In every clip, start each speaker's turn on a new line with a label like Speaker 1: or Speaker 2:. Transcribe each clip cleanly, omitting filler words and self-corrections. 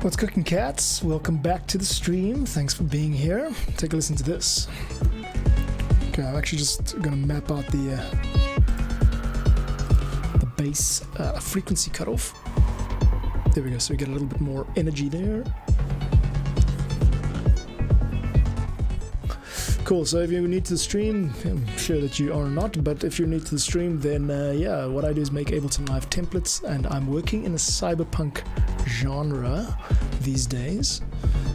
Speaker 1: What's cooking, cats? Welcome back to the stream. Thanks for being here. Take a listen to this. Okay, I'm actually just gonna map out the bass frequency cutoff. There we go, so we get a little bit more energy there. Cool, so if you're new to the stream, I'm sure that you are not, but if you're new to the stream, then yeah, what I do is make Ableton Live templates, and I'm working in a cyberpunk genre these days.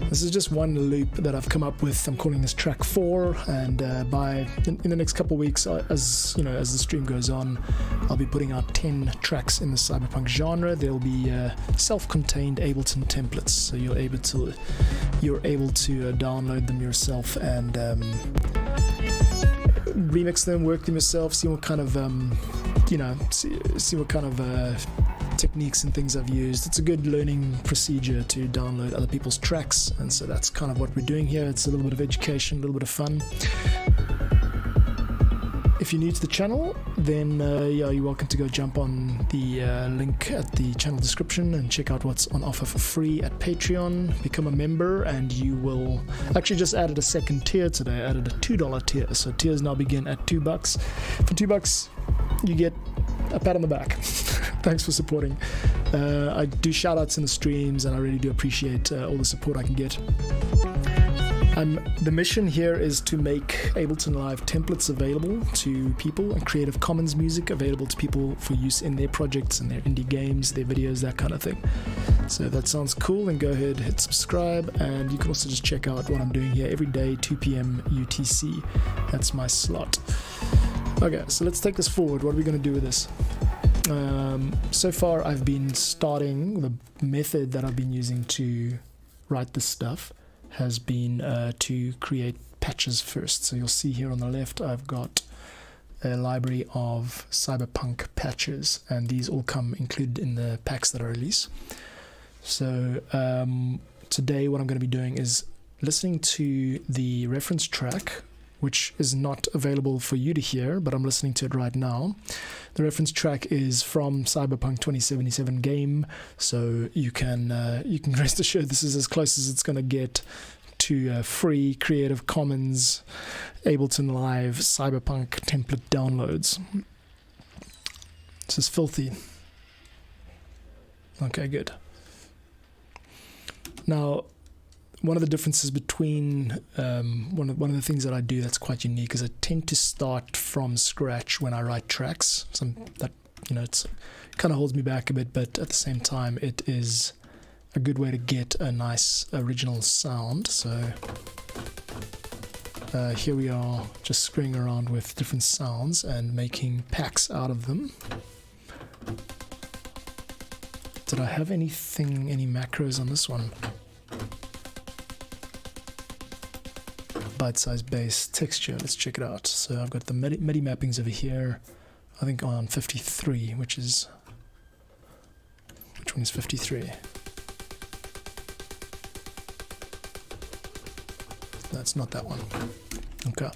Speaker 1: This is just one loop that I've come up with. I'm calling this track 4, and in the next couple of weeks, as you know, as the stream goes on, I'll be putting out 10 tracks in the cyberpunk genre. There'll be self-contained Ableton templates, so you're able to download them yourself and remix them, work them yourself, see what kind of see what kind of techniques and things I've used. It's a good learning procedure to download other people's tracks, and so that's kind of what we're doing here. It's a little bit of education, a little bit of fun. If you're new to the channel, then yeah, you're welcome to go jump on the link at the channel description and check out what's on offer for free at Patreon. Become a member and you will... Actually just added a second tier today. I added a $2 tier, so tiers now begin at $2. For $2 you get a pat on the back. Thanks for supporting. I do shout outs in the streams, and I really do appreciate all the support I can get. The mission here is to make Ableton Live templates available to people, and Creative Commons music available to people for use in their projects and their indie games, their videos, that kind of thing. So if that sounds cool, then go ahead, hit subscribe, and you can also just check out what I'm doing here every day, 2 p.m. UTC. That's my slot. Okay, so let's take this forward. What are we going to do with this? So far I've been starting, the method that I've been using to write this stuff has been to create patches first. So you'll see here on the left I've got a library of Cyberpunk patches, and these all come included in the packs that I release. So today what I'm going to be doing is listening to the reference track, which is not available for you to hear, but I'm listening to it right now. The reference track is from Cyberpunk 2077 game, so you can rest assured this is as close as it's going to get to free Creative Commons Ableton Live Cyberpunk template downloads. This is filthy. Okay, good. Now, one of the differences between one of the things that I do that's quite unique is I tend to start from scratch when I write tracks. That, you know, it kind of holds me back a bit, but at the same time it is a good way to get a nice original sound. So here we are, just screwing around with different sounds and making packs out of them. Did I have any macros on this one? Bite-size bass texture, let's check it out. So I've got the MIDI mappings over here, I think on 53, which one is 53? That's not that one. Okay.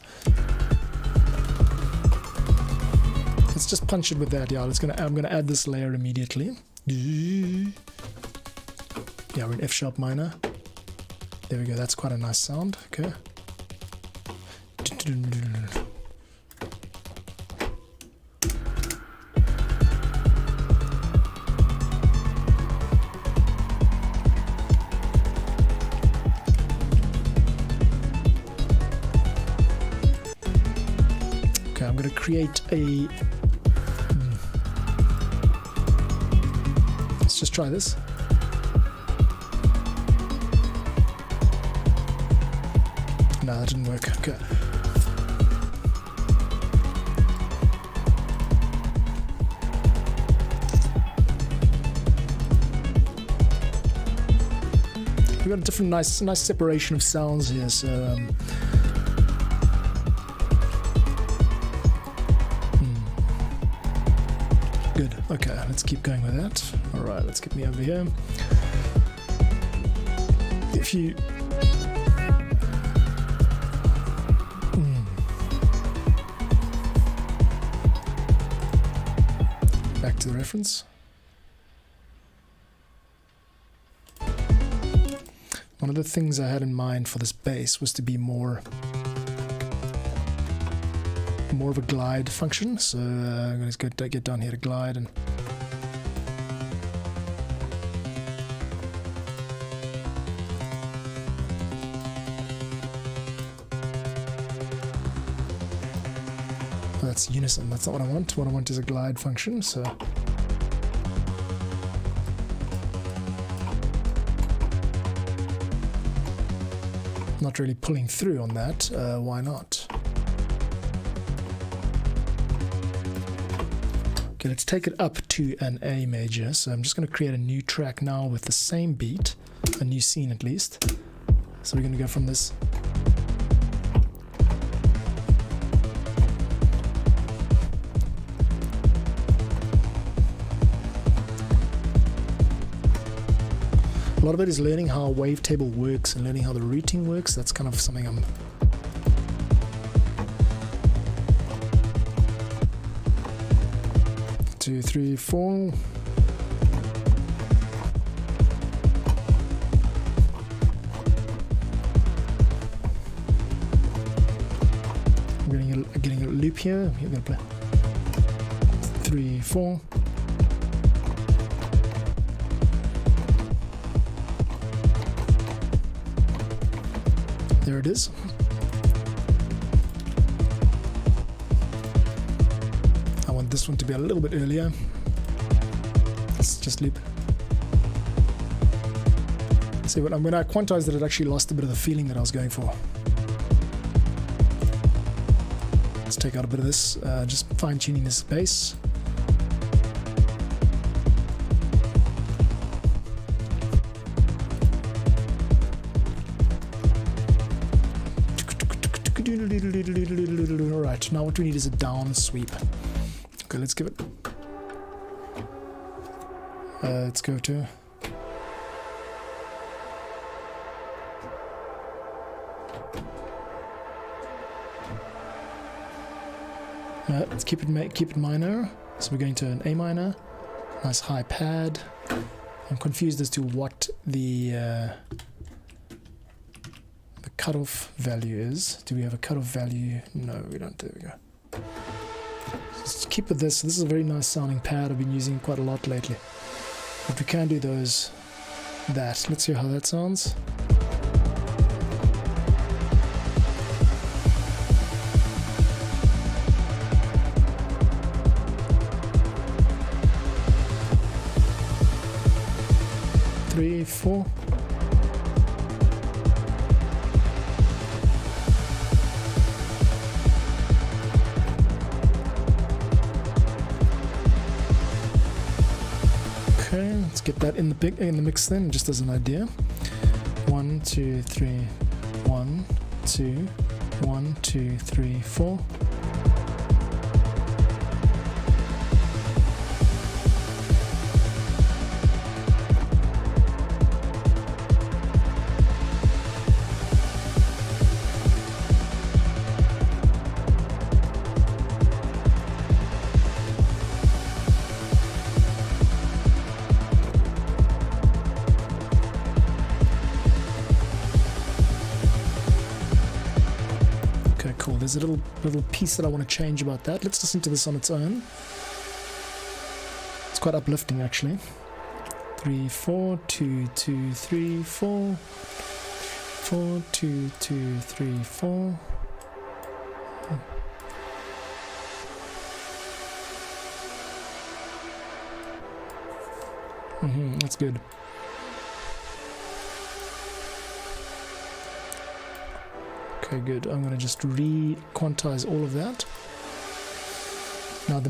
Speaker 1: Let's just punch it with that. Yeah, I'm gonna add this layer immediately. Yeah, we're in F sharp minor. There we go, that's quite a nice sound. Okay. Okay, I'm going to create a... Let's just try this. No, that didn't work. Okay. We've got a different nice separation of sounds here, so good. Okay, let's keep going with that. Alright, let's get me over here. If you back to the reference. one of the things I had in mind for this bass was to be more of a glide function. So I'm going to get down here to glide, and that's unison. That's not what I want. What I want is a glide function. So not really pulling through on that. Why not? Okay, let's take it up to an A major. So I'm just going to create a new track now with the same beat, a new scene at least. So we're going to go from this. A lot of it is learning how a wavetable works and learning how the routing works. That's kind of something I'm 2, 3, 4. I'm getting a loop here. I'm going to play 3, 4. There it is. I want this one to be a little bit earlier. Let's just loop. See, when I quantized it, it actually lost a bit of the feeling that I was going for. Let's take out a bit of this, just fine-tuning this bass. Alright, now what we need is a down sweep. Okay, let's give it. Let's go to. Let's keep it minor. So we're going to an A minor. Nice high pad. I'm confused as to what the cutoff value is. Do we have a cutoff value? No, we don't. There we go. Just keep with this. This is a very nice sounding pad. I've been using quite a lot lately. But we can do those. Let's hear how that sounds. Three, 4. Okay, let's get that in the mix then, just as an idea. 1, 2, 3, 1, 2, 1, 2, 3, 4. Cool. There's a little piece that I want to change about that. Let's listen to this on its own. It's quite uplifting actually. 3, 4, 2, 2, 3, 4. 4, 2, 2, 3, 4. That's good. Okay, good. I'm going to just re-quantize all of that. Now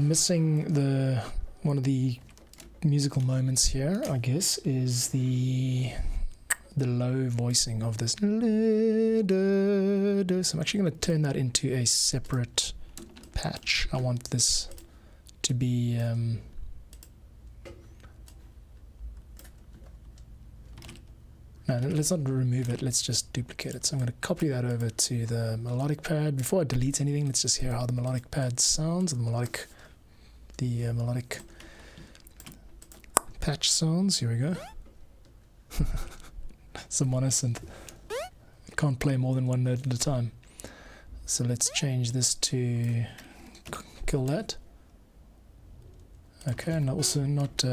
Speaker 1: one of the musical moments here, I guess, is the low voicing of this. So I'm actually going to turn that into a separate patch. I want this to be no, let's not remove it, let's just duplicate it. So I'm going to copy that over to the melodic pad. Before I delete anything, let's just hear how the melodic pad sounds, the melodic patch sounds. Here we go. It's a monosynth. It can't play more than one note at a time. So let's change this to kill that. Okay, and also not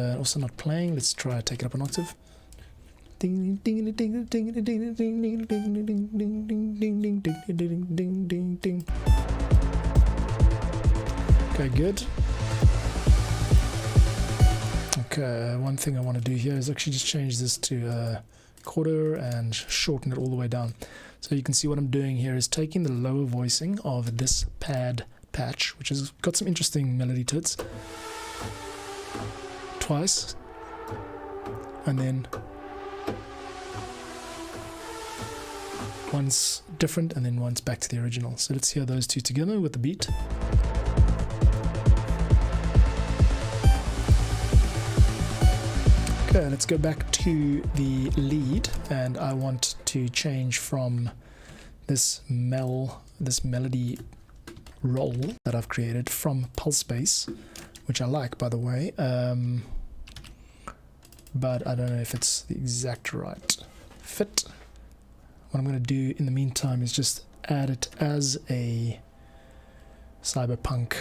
Speaker 1: playing. Let's try take it up an octave. Ding ding ding ding ding ding ding ding ding ding ding ding ding ding ding ding ding. Okay, good. Okay, one thing I want to do here is actually just change this to quarter and shorten it all the way down. So you can see what I'm doing here is taking the lower voicing of this pad patch, which has got some interesting melody to it, twice, and then once different and then once back to the original. So let's hear those two together with the beat. Okay, let's go back to the lead, and I want to change from this melody roll that I've created from pulse bass, which I like, by the way, but I don't know if it's the exact right fit. What I'm going to do in the meantime is just add it as a Cyberpunk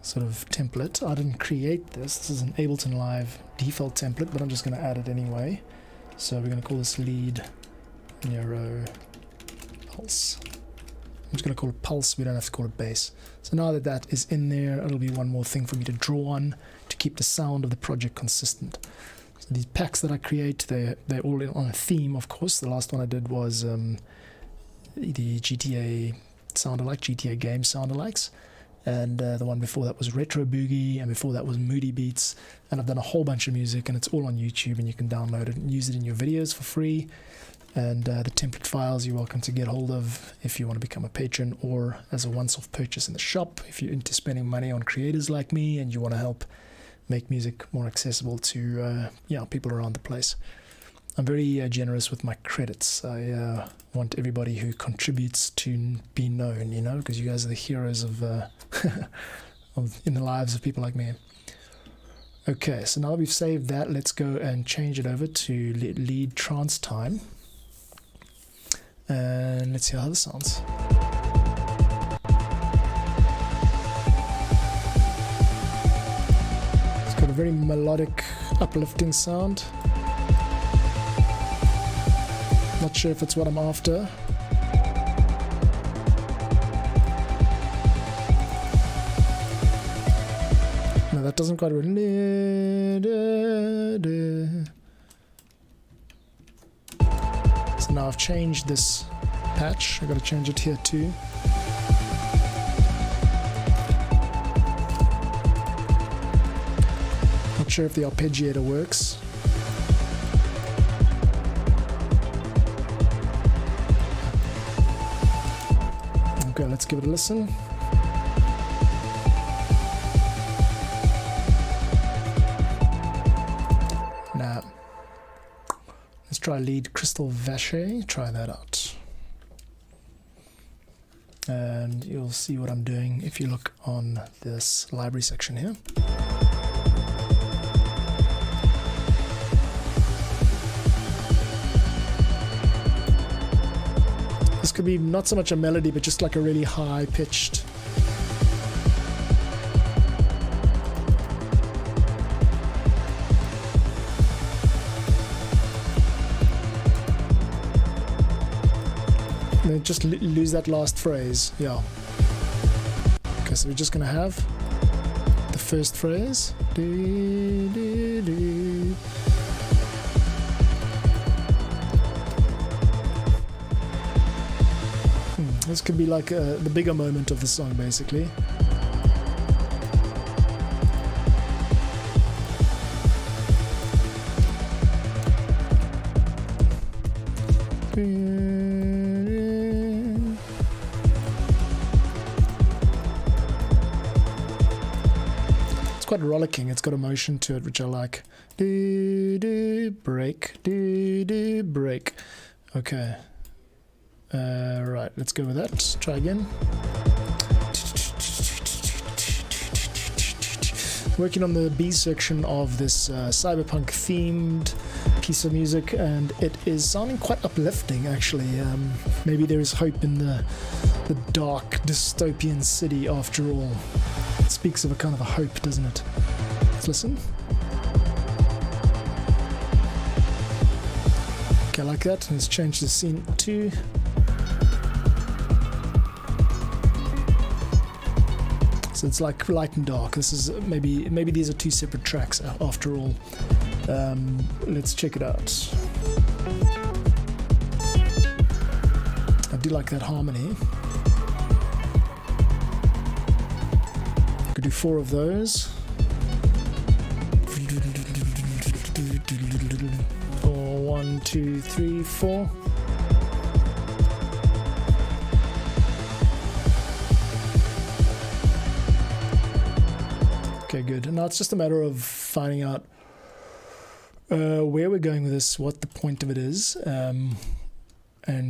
Speaker 1: sort of template. I didn't create this. This is an Ableton Live default template, but I'm just going to add it anyway. So we're going to call this lead Nero Pulse. I'm just going to call it Pulse. We don't have to call it bass. So now that that is in there, it'll be one more thing for me to draw on to keep the sound of the project consistent. So these packs that I create, they're all on a theme, of course. The last one I did was the GTA sound-alike, GTA game sound-alikes. And the one before that was Retro Boogie, and before that was Moody Beats. And I've done a whole bunch of music, and it's all on YouTube, and you can download it and use it in your videos for free. And the template files you're welcome to get hold of if you want to become a patron, or as a once-off purchase in the shop if you're into spending money on creators like me and you want to help make music more accessible to people around the place. I'm very generous with my credits. I want everybody who contributes to be known, you know, because you guys are the heroes of in the lives of people like me. Okay, so now that we've saved that, let's go and change it over to lead trance time. And let's see how this sounds. It's got a very melodic, uplifting sound. Not sure if it's what I'm after. No, that doesn't quite work. So now I've changed this patch. I've got to change it here too. Not sure if the arpeggiator works. Okay, let's give it a listen. Now, let's try lead Crystal Vache. Try that out. And you'll see what I'm doing if you look on this library section here. This could be not so much a melody, but just like a really high-pitched. And then just lose that last phrase. Yeah. Okay, so we're just going to have the first phrase. Do, do, do. This could be like the bigger moment of the song, basically. It's quite rollicking. It's got emotion to it, which I like. Do, do, break, do, do, break. Okay. Right, let's go with that. Try again. working on the B section of this Cyberpunk themed piece of music, and it is sounding quite uplifting actually. Maybe there is hope in the dark dystopian city after all. It speaks of a kind of a hope, doesn't it? Let's listen. Okay, I like that. Let's change the scene to so it's like light and dark. This is maybe these are two separate tracks after all. Let's check it out. I do like that harmony. Could do 4 of those. 1, 2, 3, 4. Okay, good. Now it's just a matter of finding out where we're going with this, what the point of it is, and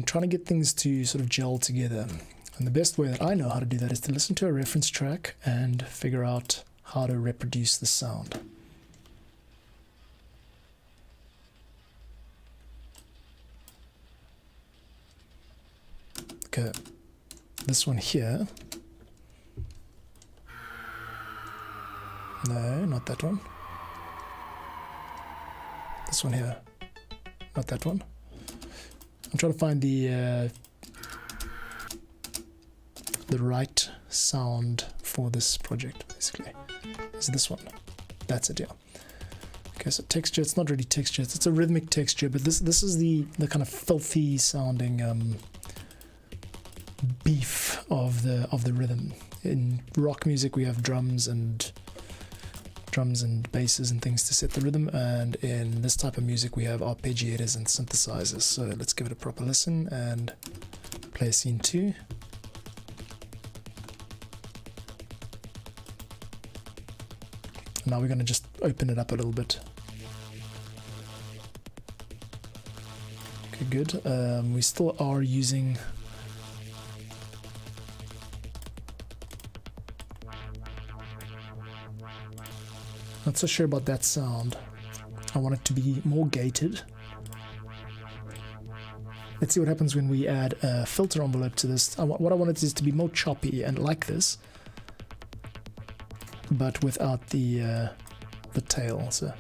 Speaker 1: trying to get things to sort of gel together. And the best way that I know how to do that is to listen to a reference track and figure out how to reproduce the sound. Okay, this one here. No, not that one. This one here. Not that one. I'm trying to find the right sound for this project, basically. Is this one? That's it, yeah. Okay, so texture, it's not really texture, it's a rhythmic texture, but this is the kind of filthy sounding beef of the rhythm. In rock music we have drums and basses and things to set the rhythm, and in this type of music we have arpeggiators and synthesizers. So let's give it a proper listen and play scene 2. Now we're going to just open it up a little bit. Okay, good. We still are using not so sure about that sound. I want it to be more gated. Let's see what happens when we add a filter envelope to this. What I want it is to be more choppy and like this, but without the tail, so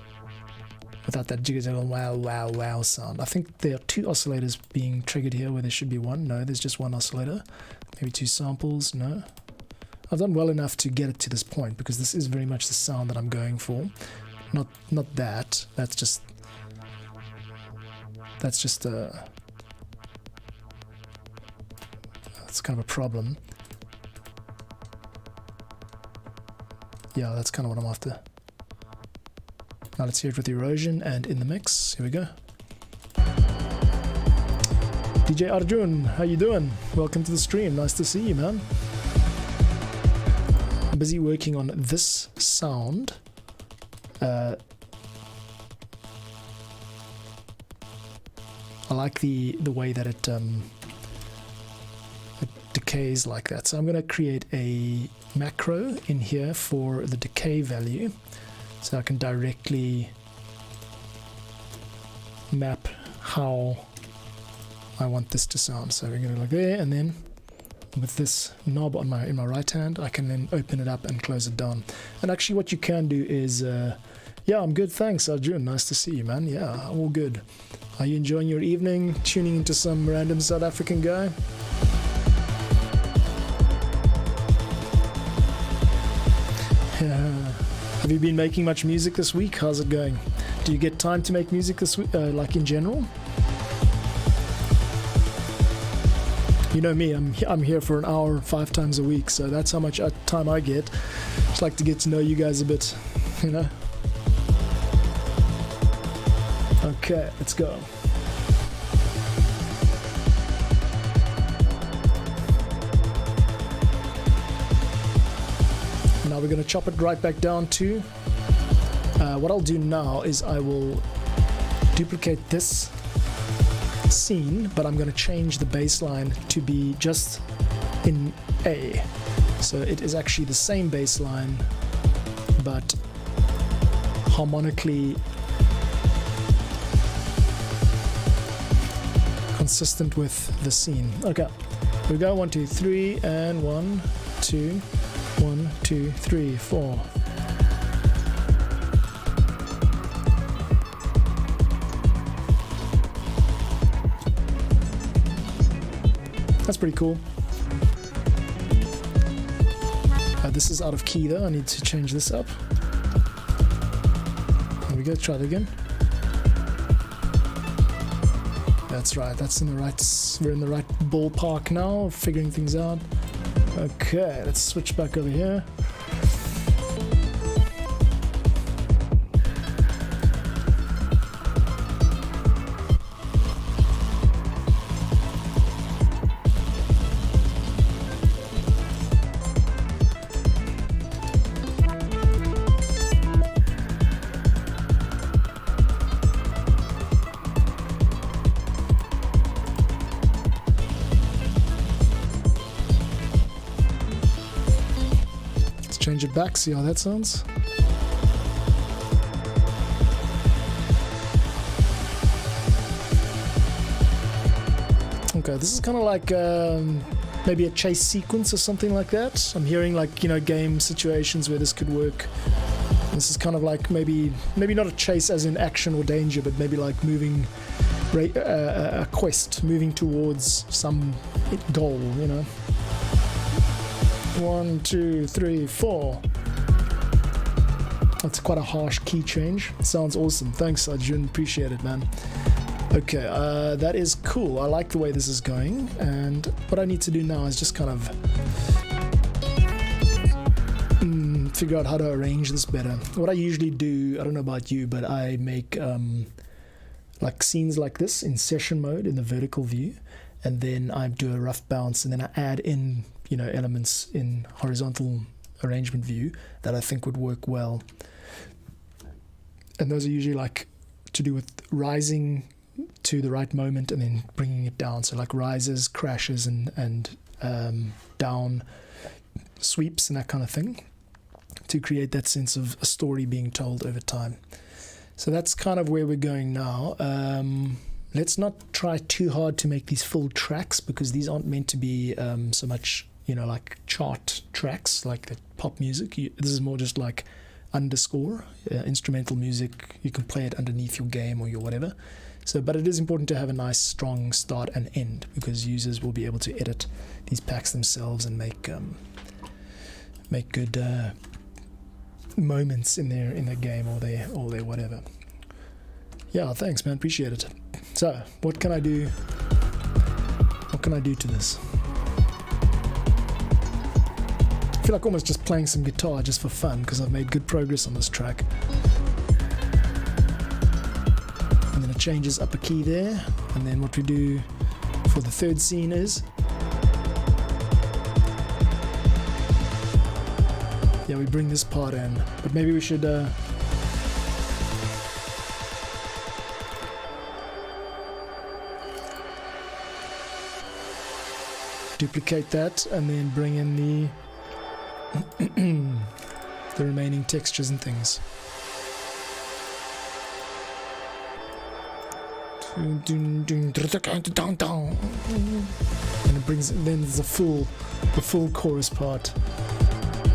Speaker 1: without that jiggle jiggle wow wow wow sound. I think there are 2 oscillators being triggered here where there should be 1. No, there's just 1 oscillator. Maybe 2 samples. No. I've done well enough to get it to this point because this is very much the sound that I'm going for. Not that. That's just that's kind of a problem. Yeah, that's kind of what I'm after. Now let's hear it with erosion and in the mix. Here we go. DJ Arjun, how you doing? Welcome to the stream. Nice to see you, man. I'm busy working on this sound. I like the way that it decays like that. So I'm going to create a macro in here for the decay value, so I can directly map how I want this to sound. So we're going to look there, and then with this knob on in my right hand, I can then open it up and close it down. And actually what you can do is yeah, I'm good, thanks Arjun, nice to see you, man. Yeah, all good. Are you enjoying your evening, tuning into some random South African guy? Have you been making much music this week? How's it going? Do you get time to make music this week, like in general? You know me, I'm here for an hour 5 times a week, so that's how much time I get. Just like to get to know you guys a bit, you know? Okay, let's go. Now we're going to chop it right back down to what I'll do now is I will duplicate this scene, but I'm going to change the bass line to be just in A. So it is actually the same bass line, but harmonically consistent with the scene. Okay, here we go. 1, 2, 3, and 1, 2, 1, 2, 3, 4. That's pretty cool. This is out of key though. I need to change this up. There we go. Try it again. That's right. That's in the right. We're in the right ballpark now. Figuring things out. Okay. Let's switch back over here. Change it back, see how that sounds. Okay, this is kind of like maybe a chase sequence or something like that. I'm hearing like, you know, game situations where this could work. This is kind of like maybe not a chase as in action or danger, but maybe like moving a quest, moving towards some goal, you know. 1, 2, 3, 4. That's quite a harsh key change. Sounds awesome. Thanks, Arjun. Appreciate it, man. Okay, that is cool. I like the way this is going. And what I need to do now is just kind of figure out how to arrange this better. What I usually do, I don't know about you, but I make like scenes like this in session mode in the vertical view. And then I do a rough bounce, and then I add in, you know, elements in horizontal arrangement view that I think would work well. And those are usually like to do with rising to the right moment and then bringing it down. So like rises, crashes, and down sweeps and that kind of thing, to create that sense of a story being told over time. So that's kind of where we're going now. Let's not try too hard to make these full tracks, because these aren't meant to be so much, you know, like chart tracks like the pop music. This is more just like underscore instrumental music. You can play it underneath your game or your whatever. So, but it is important to have a nice strong start and end, because users will be able to edit these packs themselves and make good moments in their game or their whatever. Yeah, thanks, man. Appreciate it. So, what can I do? What can I do to this? I feel like almost just playing some guitar just for fun, because I've made good progress on this track. And then it changes up a key there. And then what we do for the third scene is, yeah, we bring this part in. But maybe we should duplicate that and then bring in the remaining textures and things. And it brings, then there's the full chorus part.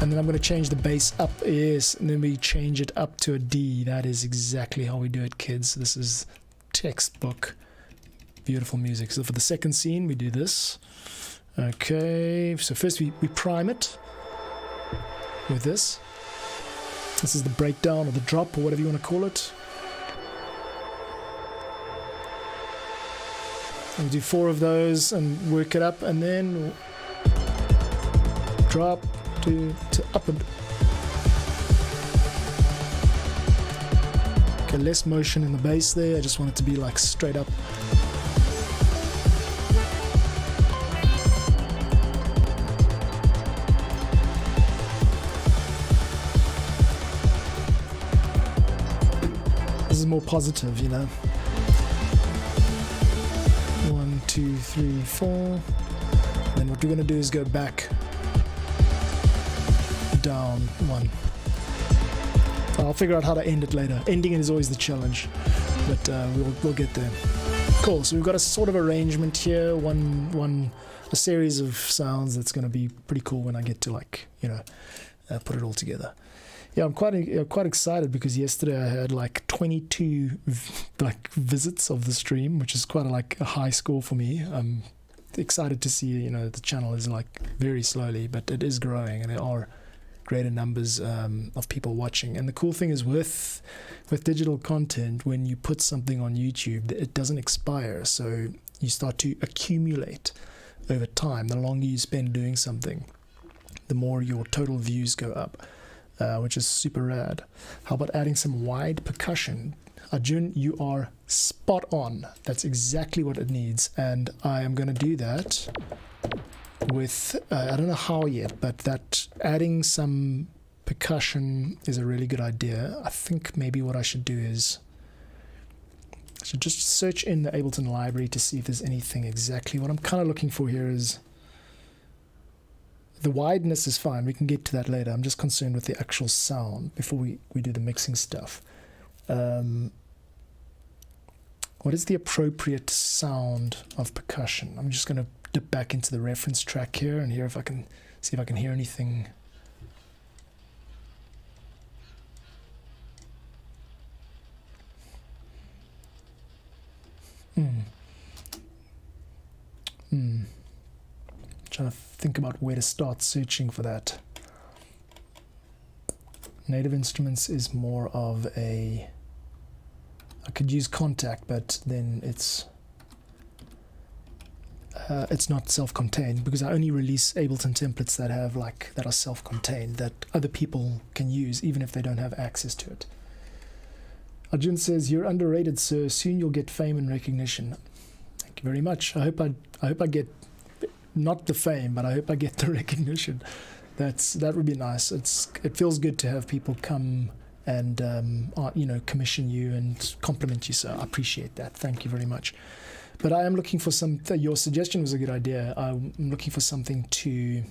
Speaker 1: And then I'm going to change the bass up, yes, and then we change it up to a D. That is exactly how we do it, kids. This is textbook beautiful music. So for the second scene, we do this. Okay, so first we prime it with this. This is the breakdown or the drop or whatever you want to call it. And we do 4 of those and work it up, and then drop to up and okay, less motion in the bass there. I just want it to be like straight up. This is more positive, you know. 1, 2, 3, 4. Then what we're going to do is go back, down 1. I'll figure out how to end it later. Ending it is always the challenge, but we'll get there. Cool. So we've got a sort of arrangement here. A series of sounds that's going to be pretty cool when I get to put it all together. Yeah, I'm quite excited because yesterday I had like 22 visits of the stream, which is quite a high score for me. I'm excited to see the channel is very slowly, but it is growing, and there are greater numbers of people watching. And the cool thing is with digital content, when you put something on YouTube, it doesn't expire, so you start to accumulate over time. The longer you spend doing something, the more your total views go up, which is super rad. How about adding some wide percussion? Arjun, you are spot on. That's exactly what it needs, and I am going to do that with I don't know how yet, but that adding some percussion is a really good idea. I think maybe what I should do is I should just search in the Ableton library to see if there's anything exactly. What I'm kind of looking for here is the wideness is fine. We can get to that later. I'm just concerned with the actual sound before we do the mixing stuff. What is the appropriate sound of percussion? I'm just going to dip back into the reference track here and hear if I can hear anything. Trying to think about where to start searching for that. Native Instruments is more of a... I could use Contact, but then it's not self-contained, because I only release Ableton templates that are self-contained, that other people can use even if they don't have access to it. Arjun says, "You're underrated, sir. Soon you'll get fame and recognition." Thank you very much. I hope I get not the fame, but I hope I get the recognition. That would be nice. It feels good to have people come and commission you and compliment you. So I appreciate that. Thank you very much. But I am looking for your suggestion was a good idea. I'm looking for something to...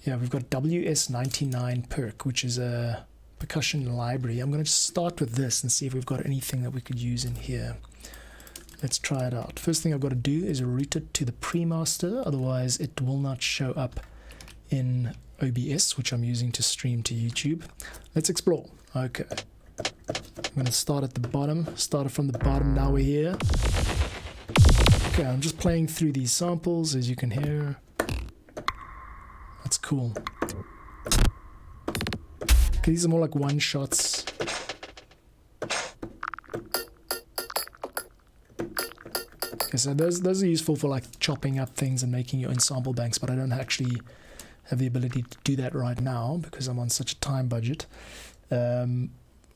Speaker 1: Yeah, we've got WS99 Perk, which is a percussion library. I'm going to start with this and see if we've got anything that we could use in here. Let's try it out. First thing I've got to do is route it to the pre-master, otherwise it will not show up in OBS, which I'm using to stream to YouTube. Let's explore. Okay. I'm going to start at the bottom. Started from the bottom, now we're here. Okay, I'm just playing through these samples, as you can hear. That's cool. Okay, these are more like one-shots. Okay, so those are useful for like chopping up things and making your own sample banks, but I don't actually have the ability to do that right now because I'm on such a time budget.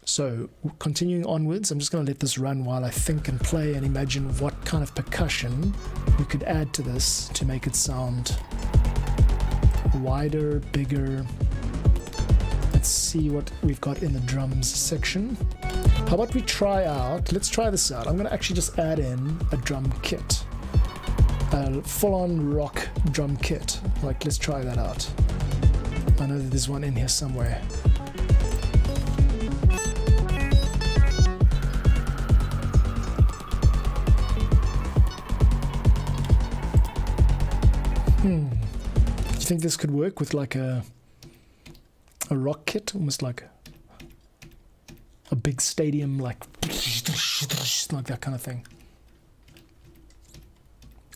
Speaker 1: So continuing onwards, I'm just going to let this run while I think and play and imagine what kind of percussion we could add to this to make it sound wider, bigger. Let's see what we've got in the drums section. How about we let's try this out. I'm going to actually just add in a drum kit. A full-on rock drum kit. Let's try that out. I know that there's one in here somewhere. Do you think this could work with like a rock kit? Almost like a big stadium, like that kind of thing.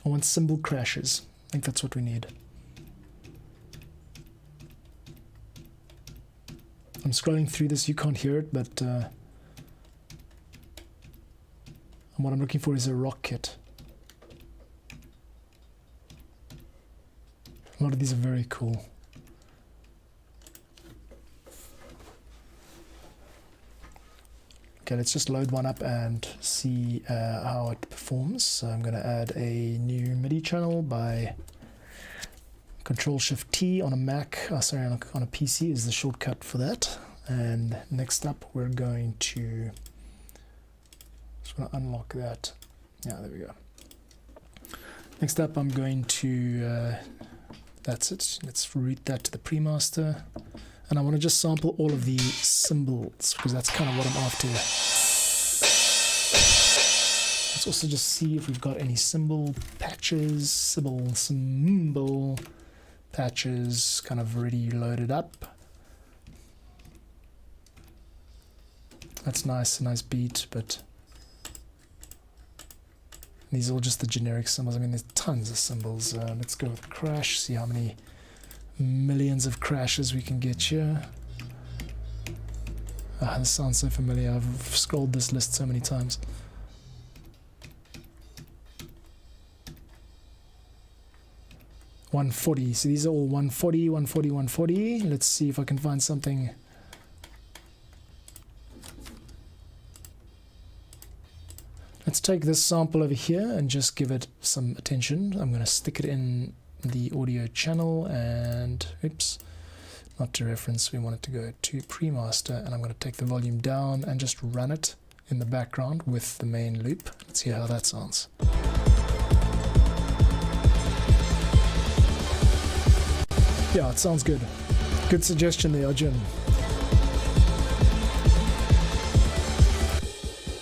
Speaker 1: I want cymbal crashes. I think that's what we need. I'm scrolling through this, you can't hear it, but what I'm looking for is a rock kit. A lot of these are very cool. Okay, let's just load one up and see how it performs. So I'm going to add a new MIDI channel by Control-Shift-T on a Mac. On a PC is the shortcut for that. And next up, we're going to unlock that. Yeah, there we go. Next up, I'm going to that's it. Let's route that to the pre-master. And I want to just sample all of the cymbals because that's kind of what I'm after. Let's also just see if we've got any cymbal patches, cymbal patches kind of already loaded up. That's nice, a nice beat, but these are all just the generic cymbals. I mean, there's tons of cymbals. Let's go with crash, see how many millions of crashes we can get here. This sounds so familiar. I've scrolled this list so many times. $140. So these are all 140, 140, 140. Let's see if I can find something. Let's take this sample over here and just give it some attention. I'm going to stick it in the audio channel and, oops, not to reference, we want it to go to pre-master, and I'm going to take the volume down and just run it in the background with the main loop. Let's see how that sounds. Yeah, it sounds good. Good suggestion there, Arjun.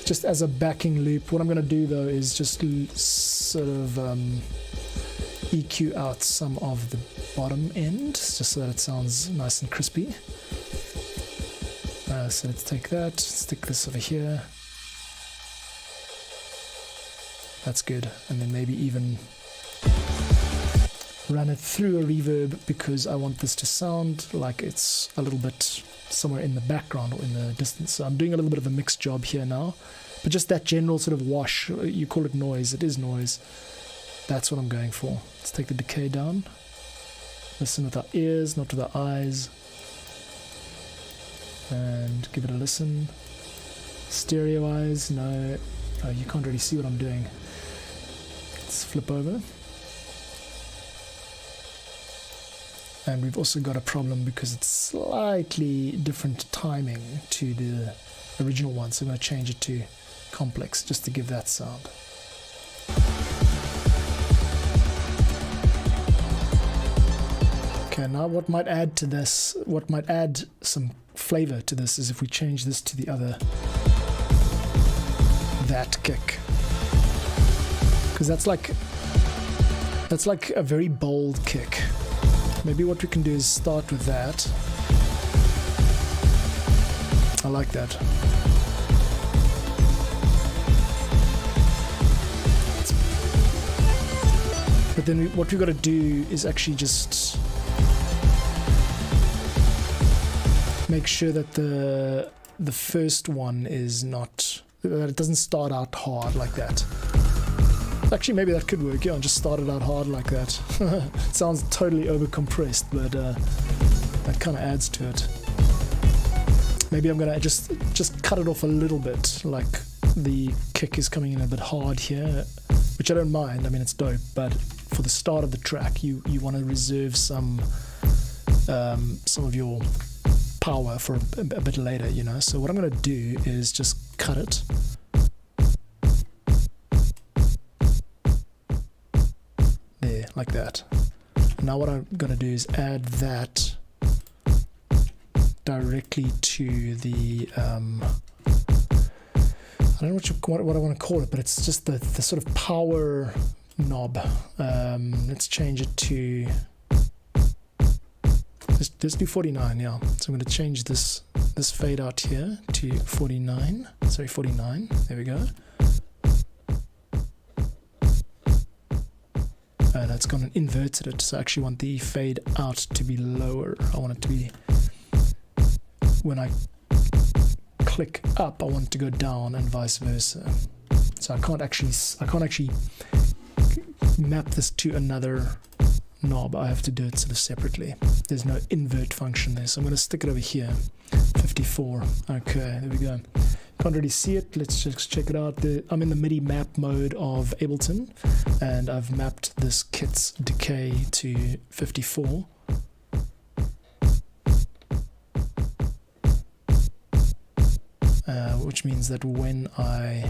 Speaker 1: Just as a backing loop, what I'm going to do though is just sort of EQ out some of the bottom end, just so that it sounds nice and crispy. So let's take that, stick this over here. That's good. And then maybe even run it through a reverb because I want this to sound like it's a little bit somewhere in the background or in the distance. So I'm doing a little bit of a mixed job here now, but just that general sort of wash, you call it noise, it is noise. That's what I'm going for. Let's take the decay down. Listen with our ears, not with our eyes. And give it a listen. Stereo eyes, no. Oh, you can't really see what I'm doing. Let's flip over. And we've also got a problem because it's slightly different timing to the original one. So I'm going to change it to complex just to give that sound. Okay, now what might add to this, what might add some flavor to this is if we change this to the other, that kick. Because that's like a very bold kick. Maybe what we can do is start with that. I like that. But then what we've got to do is actually just make sure that the first one is not, that it doesn't start out hard like that. Actually, maybe that could work, yeah, and just start it out hard like that. It sounds totally over-compressed, but that kind of adds to it. Maybe I'm going to just cut it off a little bit, like the kick is coming in a bit hard here, which I don't mind, I mean, it's dope, but for the start of the track, you want to reserve some of your power for a bit later, you know. So what I'm going to do is just cut it. Like that. Now what I'm going to do is add that directly to the I don't know what I want to call it, but it's just the sort of power knob. Let's change it to, let's do 49, yeah. So I'm going to change this fade out here to 49. Sorry, 49. There we go. And it's gone and inverted it, so I actually want the fade out to be lower. I want it to be, when I click up, I want it to go down and vice versa. So I can't actually map this to another knob. I have to do it sort of separately. There's no invert function there, so I'm going to stick it over here. 54. Okay, there we go. Can't really see it. Let's just check it out. I'm in the MIDI map mode of Ableton, and I've mapped this kit's decay to 54. Which means that when I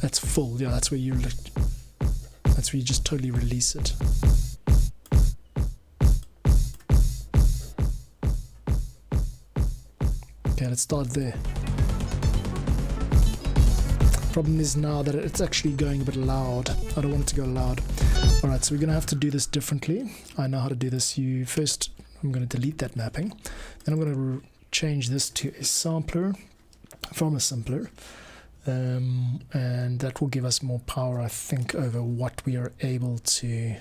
Speaker 1: that's full, yeah, that's where you just totally release it. Okay, let's start there. Problem is now that it's actually going a bit loud. I don't want it to go loud. Alright, so we're going to have to do this differently. I know how to do this. First, I'm going to delete that mapping. Then I'm going to change this to a sampler from a sampler. And that will give us more power, I think, over what we are able to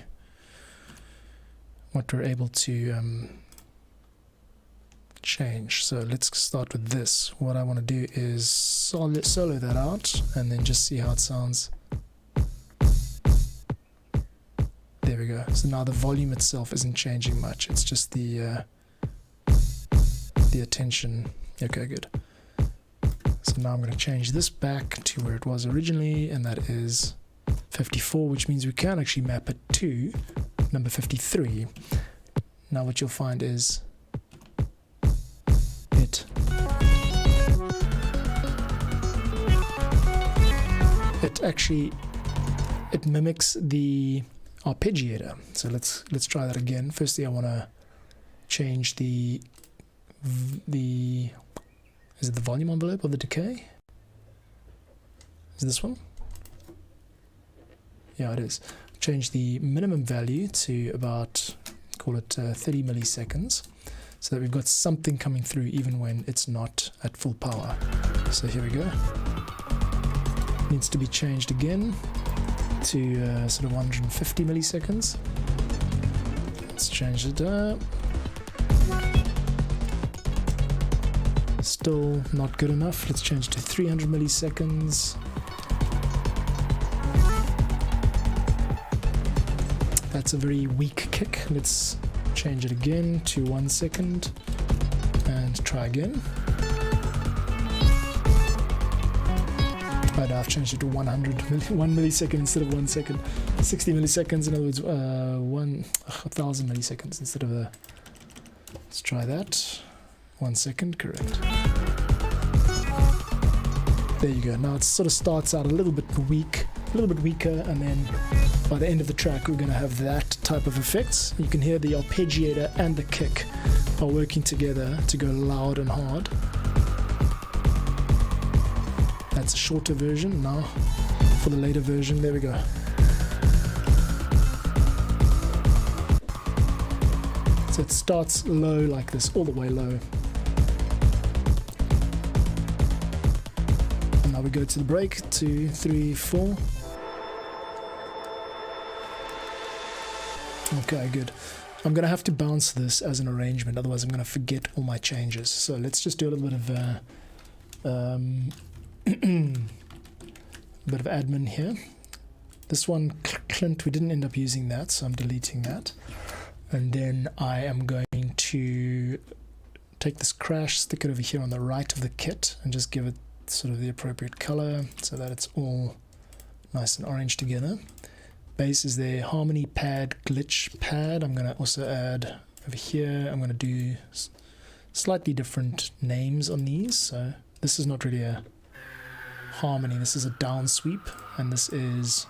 Speaker 1: change. So let's start with this. What I want to do is solo that out and then just see how it sounds. There we go. So now the volume itself isn't changing much. It's just the attention. Okay, good. So now I'm going to change this back to where it was originally, and that is 54, which means we can actually map it to number 53. Now what you'll find is it mimics the arpeggiator. So let's try that again. Firstly, I want to change the is it the volume envelope of the decay? Is this one? Yeah, it is. Change the minimum value to about, call it 30 milliseconds, so that we've got something coming through even when it's not at full power. So here we go. Needs to be changed again to sort of 150 milliseconds. Let's change it up. Still not good enough. Let's change to 300 milliseconds. That's a very weak kick. Let's change it again to 1 second and try again. Right, I've changed it to 1 millisecond instead of 1 second. 60 milliseconds, in other words, 1,000 milliseconds instead of a. Let's try that. 1 second, correct. There you go. Now it sort of starts out a little bit weaker, and then by the end of the track, we're going to have that type of effects. You can hear the arpeggiator and the kick are working together to go loud and hard. That's a shorter version. Now for the later version, there we go. So it starts low like this, all the way low. And now we go to the break, 2, 3, 4. Okay, good. I'm going to have to bounce this as an arrangement, otherwise I'm going to forget all my changes. So let's just do a little bit of bit of admin here. This one, Clint, we didn't end up using that, so I'm deleting that. And then I am going to take this crash, stick it over here on the right of the kit, and just give it sort of the appropriate color so that it's all nice and orange together. Bass is there, harmony pad, glitch pad. I'm going to also add over here, I'm going to do slightly different names on these. So this is not really a harmony, this is a down sweep, and this is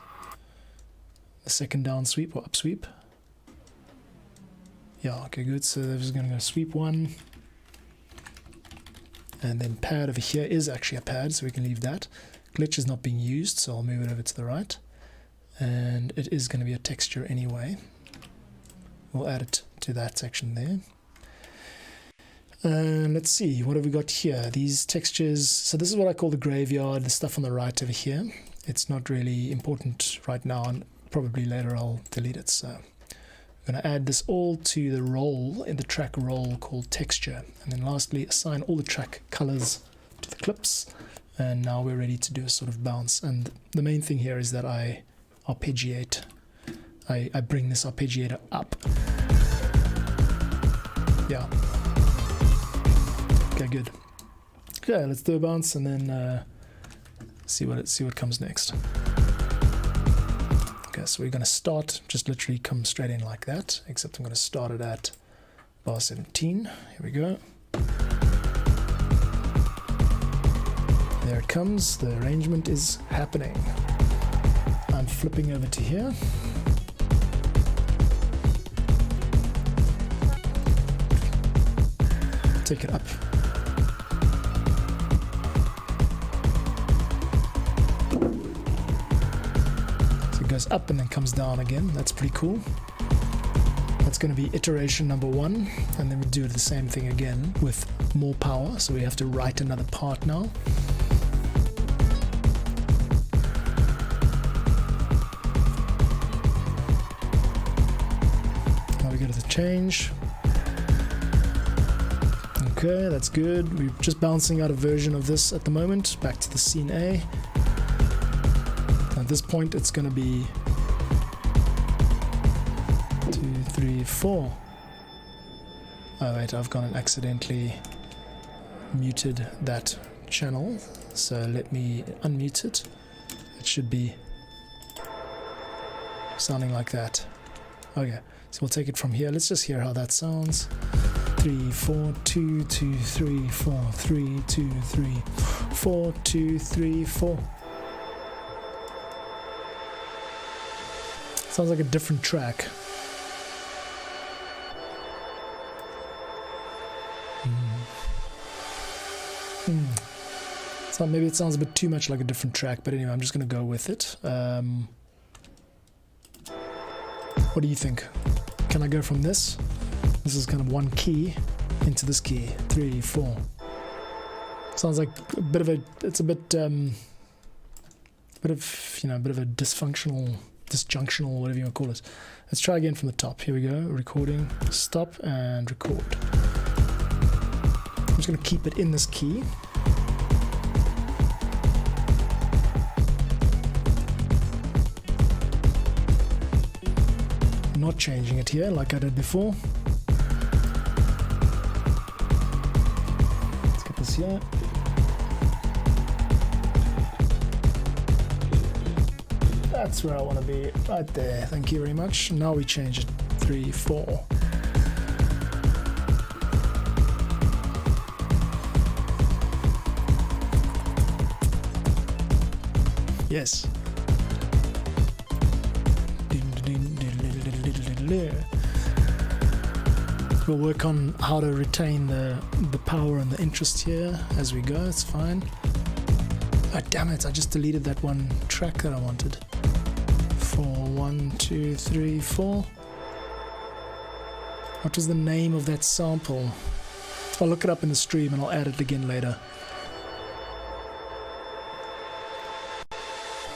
Speaker 1: the second down sweep or up sweep. Yeah, okay, good. So this is going to go sweep 1, and then pad over here is actually a pad, so we can leave that. Glitch is not being used, so I'll move it over to the right, and it is going to be a texture anyway. We'll add it to that section there. And let's see, what have we got here? These textures, so this is what I call the graveyard, the stuff on the right over here. It's not really important right now, and probably later I'll delete it. So I'm going to add this all to the role, in the track role called texture. And then lastly, assign all the track colors to the clips. And now we're ready to do a sort of bounce. And the main thing here is that I arpeggiate. I bring this arpeggiator up. Yeah. Okay, good. Okay, let's do a bounce and then see what comes next. Okay, so we're going to start, just literally come straight in like that, except I'm going to start it at bar 17. Here we go. There it comes. The arrangement is happening. I'm flipping over to here. Take it up. goes up and then comes down again. That's pretty cool. That's going to be iteration number 1, and then we do the same thing again with more power. So we have to write another part now. Now we go to the change. Okay, that's good. We're just bouncing out a version of this at the moment. Back to the scene A. At this point, it's going to be 2, 3, 4. Oh wait, I've gone and accidentally muted that channel. So let me unmute it. It should be sounding like that. Okay, so we'll take it from here. Let's just hear how that sounds. 3, 4, 2, 2, 3, 4, 3, 2, 3, 4, 2, 3, 4. Sounds like a different track. So maybe it sounds a bit too much like a different track, but anyway, I'm just going to go with it. What do you think? Can I go from this? This is kind of one key into this key. 3, 4. Sounds like a bit of a. It's a bit a bit of a disjunctional, whatever you want to call it. Let's try again from the top. Here we go. Recording. Stop and record. I'm just going to keep it in this key. Not changing it here like I did before. Let's get this here. That's where I want to be, right there. Thank you very much. Now we change it. 3, 4. Yes. We'll work on how to retain the power and the interest here as we go. It's fine. Oh, damn it, I just deleted that one track that I wanted. 4, 1, 2, 3, 4. What was the name of that sample? I'll look it up in the stream and I'll add it again later.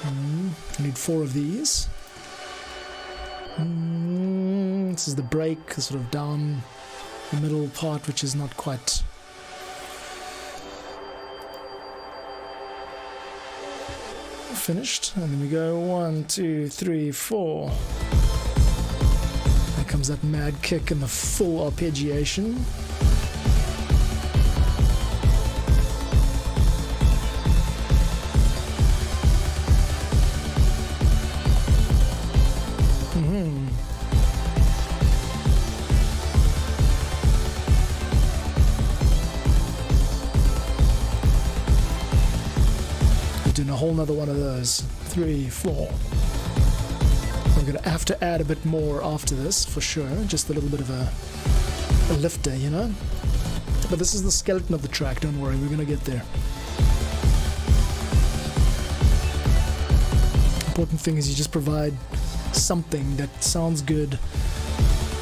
Speaker 1: I need 4 of these. This is the break, the sort of down the middle part, which is not quite finished. And then we go 1, 2, 3, 4. There comes that mad kick and the full arpeggiation. Doing a whole nother one of those. 3, 4. I'm gonna have to add a bit more after this for sure, just a little bit of a lifter, you know. But this is the skeleton of the track, don't worry, we're gonna get there. Important thing is you just provide something that sounds good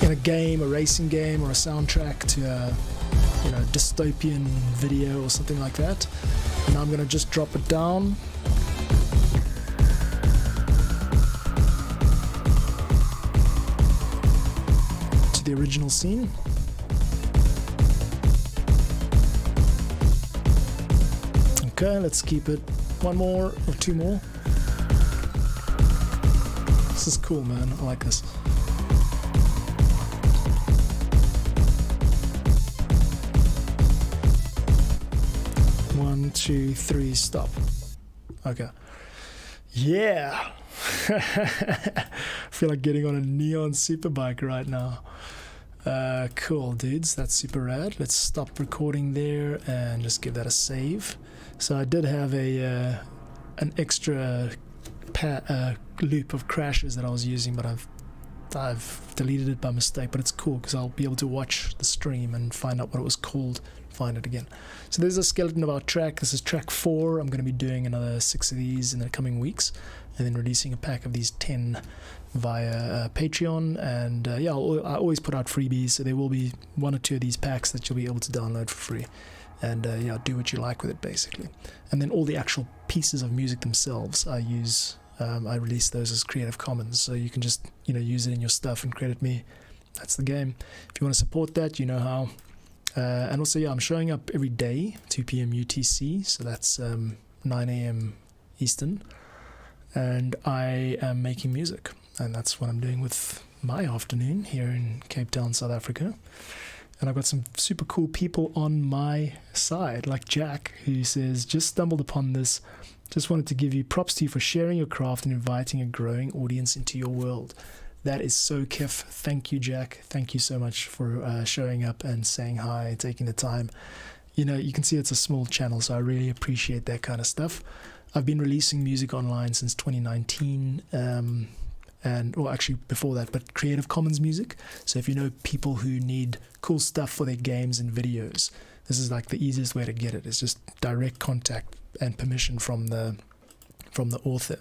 Speaker 1: in a game, a racing game, or a soundtrack to a dystopian video or something like that. Now I'm gonna just drop it down. To the original scene. Okay, let's keep it 1 more or 2 more. This is cool, man. I like this. One, 2, 3, stop. Okay. Yeah! I feel like getting on a neon superbike right now. Cool, dudes. That's super rad. Let's stop recording there and just give that a save. So I did have an extra loop of crashes that I was using, but I've deleted it by mistake, but it's cool because I'll be able to watch the stream and find out what it was called, find it again. So there's a skeleton of our track. This is track 4. I'm going to be doing another 6 of these in the coming weeks, and then releasing a pack of these 10 via Patreon. And yeah, I always put out freebies, so there will be 1 or 2 of these packs that you'll be able to download for free. And yeah, do what you like with it, basically. And then all the actual pieces of music themselves, I release those as Creative Commons, so you can just, you know, use it in your stuff and credit me. That's the game. If you want to support that, you know how. And also, yeah, I'm showing up every day, 2 p.m. UTC, so that's 9 a.m. Eastern, and I am making music, and that's what I'm doing with my afternoon here in Cape Town, South Africa. And I've got some super cool people on my side, like Jack, who says, just stumbled upon this. Just wanted to give you props to you for sharing your craft and inviting a growing audience into your world. That is so kiff. Thank you, Jack. Thank you so much for showing up and saying hi, taking the time. You know, you can see it's a small channel, so I really appreciate that kind of stuff. I've been releasing music online since 2019, well, actually before that, but Creative Commons music. So if you know people who need cool stuff for their games and videos, this is like the easiest way to get it. It's just direct contact and permission from the author.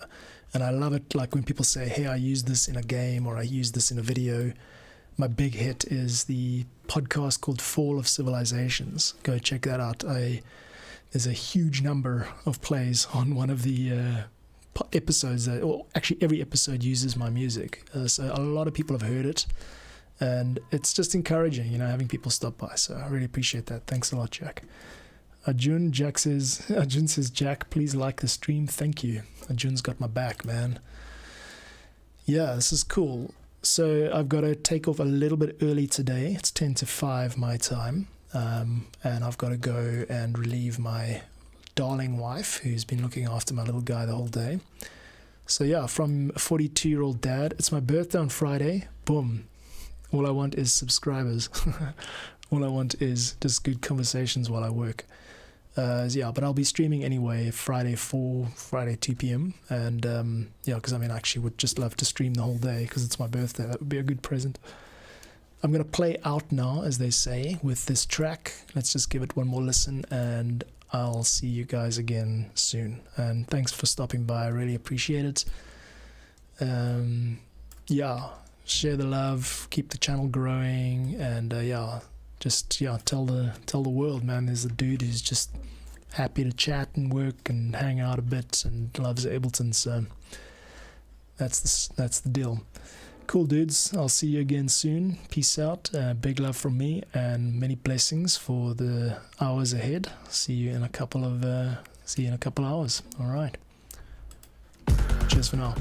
Speaker 1: And I love it, like when people say, hey, I use this in a game or I use this in a video. My big hit is the podcast called Fall of Civilizations. Go check that out. There's a huge number of plays on one of the episodes, or actually every episode uses my music. So a lot of people have heard it, and it's just encouraging, you know, having people stop by. So I really appreciate that. Thanks a lot, Jack. Arjun says, Jack, please like the stream. Thank you. Arjun's got my back, man. Yeah, this is cool. So I've got to take off a little bit early today. It's 10 to 5 my time. And I've got to go and relieve my darling wife, who's been looking after my little guy the whole day. So yeah, from a 42-year-old dad, it's my birthday on Friday. Boom. All I want is subscribers. All I want is just good conversations while I work. Yeah, but I'll be streaming anyway, Friday 2 p.m. And yeah, because I mean, I actually would just love to stream the whole day because it's my birthday. That would be a good present. I'm going to play out now, as they say, with this track. Let's just give it one more listen, and I'll see you guys again soon. And thanks for stopping by. I really appreciate it. Yeah, share the love, keep the channel growing, and yeah, just tell the world, man, there's a dude who's just happy to chat and work and hang out a bit and loves Ableton. So that's the deal. Cool, dudes. I'll see you again soon. Peace out. Big love from me, and many blessings for the hours ahead. See you in a couple of hours. All right. Cheers for now.